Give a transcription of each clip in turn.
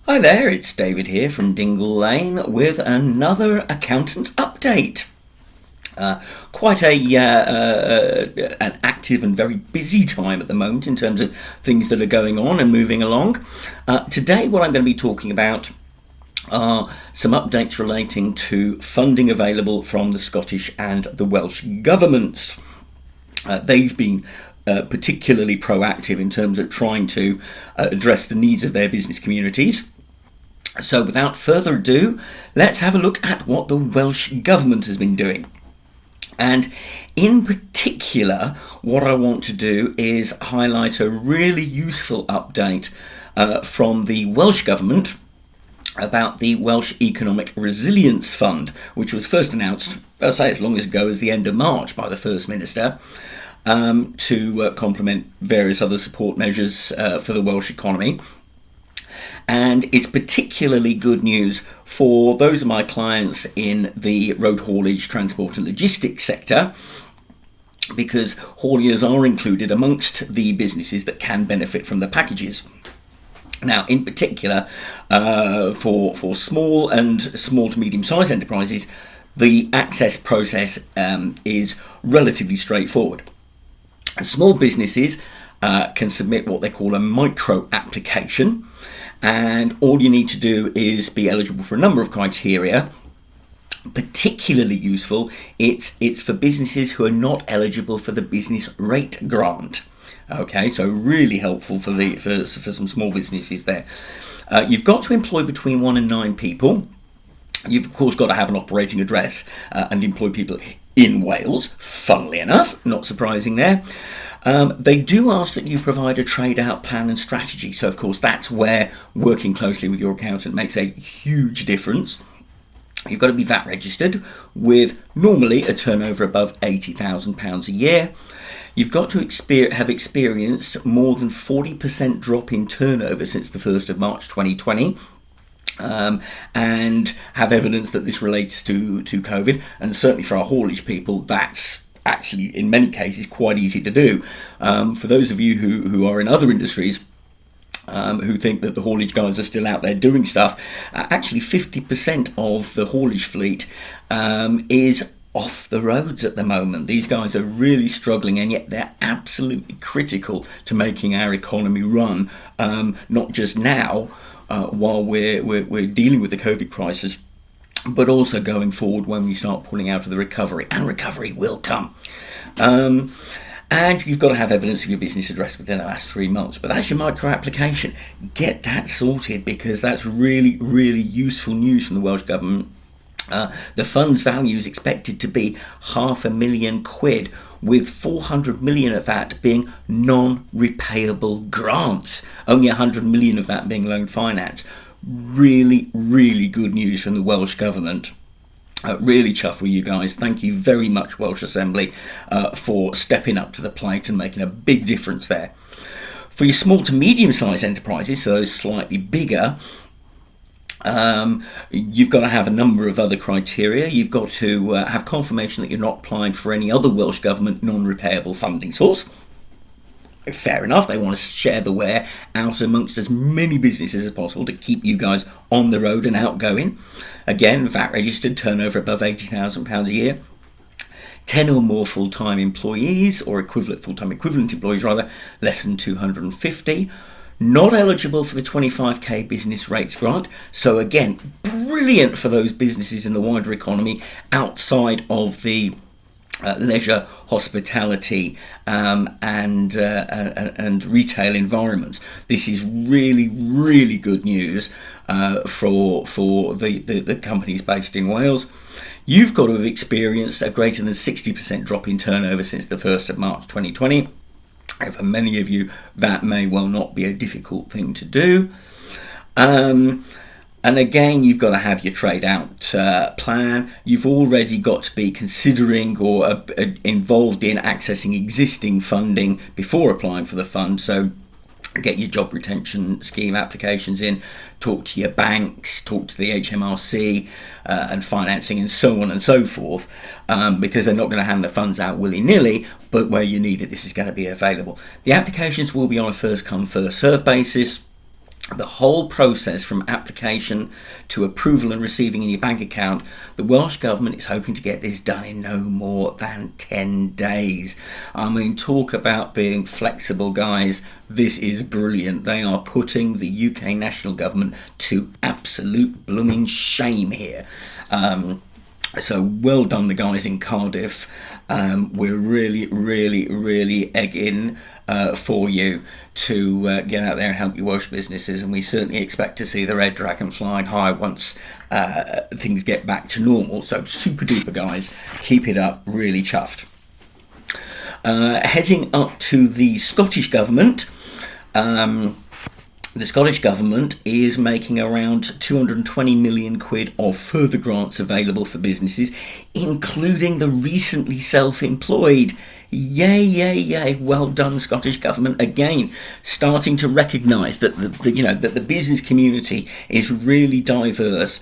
Hi there, it's David here from Dingle Lane with another accountant's update. Quite an active and very busy time at the moment in terms of things that are going on and moving along. Today what I'm going to be talking about are some updates relating to funding available from the Scottish and the Welsh governments. They've been particularly proactive in terms of trying to address the needs of their business communities. So without further ado, let's have a look at what the Welsh government has been doing. And in particular, what I want to do is highlight a really useful update from the Welsh government about the Welsh Economic Resilience Fund, which was first announced, I'll say as long ago as the end of March by the First Minister, to complement various other support measures for the Welsh economy. And it's particularly good news for those of my clients in the road haulage, transport and logistics sector, because hauliers are included amongst the businesses that can benefit from the packages. Now, in particular, for small and small to medium-sized enterprises, the access process is relatively straightforward. Small businesses can submit what they call a micro application, and all you need to do is be eligible for a number of criteria. Particularly useful, it's for businesses who are not eligible for the business rate grant. Okay, so really helpful for some small businesses there. You've got to employ between 1 and 9 people. You've of course got to have an operating address and employ people in Wales, funnily enough, not surprising there. They do ask that you provide a trade-out plan and strategy. So, of course, that's where working closely with your accountant makes a huge difference. You've got to be VAT registered with normally a turnover above £80,000 a year. You've got to have experienced more than 40% drop in turnover since the 1st of March 2020. And have evidence that this relates to COVID. And certainly for our haulage people, that's actually, in many cases, quite easy to do. For those of you who are in other industries, who think that the haulage guys are still out there doing stuff, actually 50% of the haulage fleet is off the roads at the moment. These guys are really struggling, and yet they're absolutely critical to making our economy run, not just now, while we're dealing with the COVID crisis, but also going forward when we start pulling out of the recovery, and recovery will come. And you've got to have evidence of your business address within the last 3 months. But that's your micro application. Get that sorted, because that's really, really useful news from the Welsh Government. The fund's value is expected to be £500,000, with 400 million of that being non-repayable grants. Only 100 million of that being loan finance. Really, really good news from the Welsh Government. Really chuffed with you guys. Thank you very much, Welsh Assembly, for stepping up to the plate and making a big difference there. For your small to medium-sized enterprises, so those slightly bigger, you've got to have a number of other criteria. You've got to have confirmation that you're not applying for any other Welsh Government non-repayable funding source. Fair enough, they want to share the wear out amongst as many businesses as possible to keep you guys on the road and outgoing. Again, VAT registered, turnover above £80,000 a year. 10 or more full-time employees, or full-time equivalent employees rather, less than 250. Not eligible for the 25k business rates grant. So again, brilliant for those businesses in the wider economy outside of the leisure, hospitality, and retail environments. This is really, really good news for the companies based in Wales. You've got to have experienced a greater than 60% drop in turnover since the 1st of March 2020. And for many of you, that may well not be a difficult thing to do. And again, you've got to have your trade-out plan. You've already got to be considering or involved in accessing existing funding before applying for the fund. So get your job retention scheme applications in, talk to your banks, talk to the HMRC and financing and so on and so forth, because they're not going to hand the funds out willy-nilly, but where you need it, this is going to be available. The applications will be on a first-come, first-served basis. The whole process from application to approval and receiving in your bank account, the Welsh Government is hoping to get this done in no more than 10 days. I mean, talk about being flexible, guys. This is brilliant. They are putting the UK National Government to absolute blooming shame here. So well done, the guys in Cardiff. We're really egging for you to get out there and help your Welsh businesses, and we certainly expect to see the red dragon flying high once things get back to normal. So super duper, guys, keep it up. Really chuffed. Heading up to the Scottish Government. The Scottish Government is making around 220 million quid of further grants available for businesses, including the recently self-employed. Yay. Well done, Scottish Government. Again, starting to recognise that that the business community is really diverse,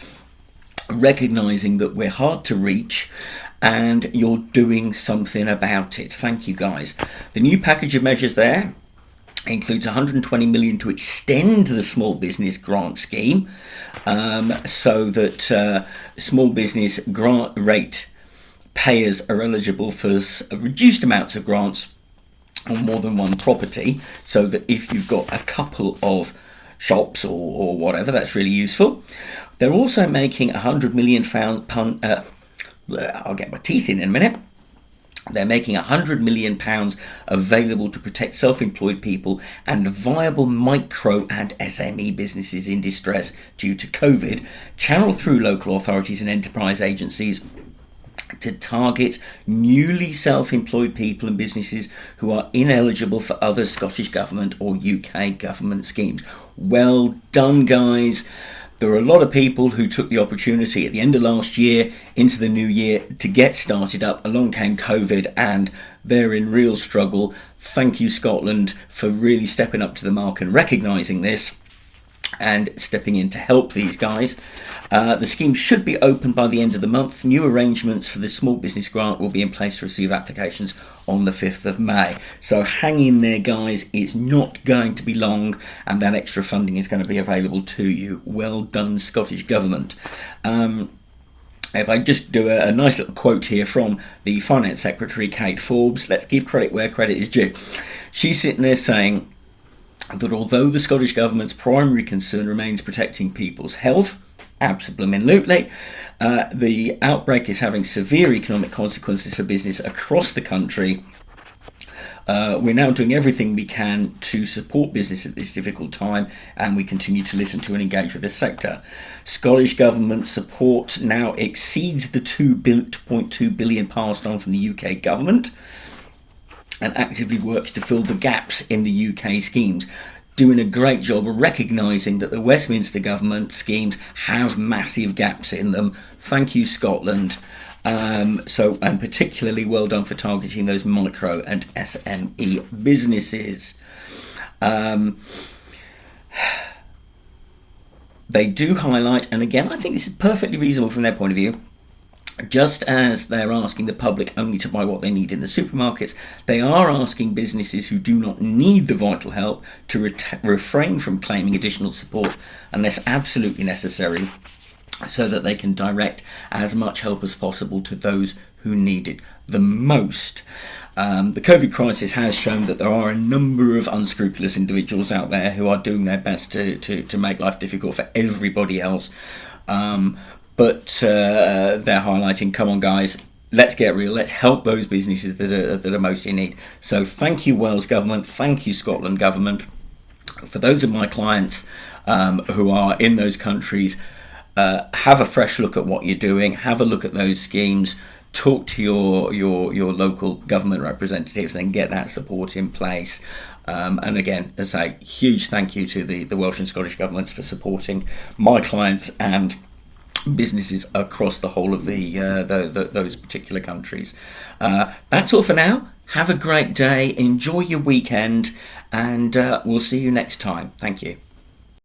recognising that we're hard to reach, and you're doing something about it. Thank you, guys. The new package of measures there includes 120 million to extend the small business grant scheme, so that small business grant rate payers are eligible for reduced amounts of grants on more than one property, so that if you've got a couple of shops or whatever, that's really useful. They're also making 100 million I'll get my teeth in a minute. They're making £100 million available to protect self-employed people and viable micro and SME businesses in distress due to COVID, channeled through local authorities and enterprise agencies to target newly self-employed people and businesses who are ineligible for other Scottish Government or UK Government schemes. Well done, guys. There are a lot of people who took the opportunity at the end of last year into the new year to get started up. Along came COVID and they're in real struggle. Thank you, Scotland, for really stepping up to the mark and recognising this and stepping in to help these guys. The scheme should be open by the end of the month. New arrangements for the small business grant will be in place to receive applications on the 5th of May. So hang in there, guys. It's not going to be long, and that extra funding is going to be available to you. Well done, Scottish Government. If I just do a nice little quote here from the Finance Secretary, Kate Forbes, let's give credit where credit is due. She's sitting there saying that although the Scottish Government's primary concern remains protecting people's health, absolutely, the outbreak is having severe economic consequences for business across the country. We're now doing everything we can to support business at this difficult time, and we continue to listen to and engage with the sector. Scottish Government support now exceeds the 2.2 billion passed on from the UK Government, and actively works to fill the gaps in the UK schemes, doing a great job of recognising that the Westminster Government schemes have massive gaps in them. Thank you, Scotland. And particularly well done for targeting those micro and SME businesses. They do highlight, and again, I think this is perfectly reasonable from their point of view, just as they're asking the public only to buy what they need in the supermarkets, they are asking businesses who do not need the vital help to refrain from claiming additional support unless absolutely necessary, so that they can direct as much help as possible to those who need it the most. The COVID crisis has shown that there are a number of unscrupulous individuals out there who are doing their best to make life difficult for everybody else. But they're highlighting, come on guys, let's get real, let's help those businesses that are most in need. So thank you, Wales Government, thank you, Scotland Government. For those of my clients who are in those countries, have a fresh look at what you're doing, have a look at those schemes, talk to your local government representatives and get that support in place. And again, as I say, huge thank you to the Welsh and Scottish governments for supporting my clients and businesses across the whole of those particular countries. That's all for now. Have a great day, enjoy your weekend, and we'll see you next time. Thank you.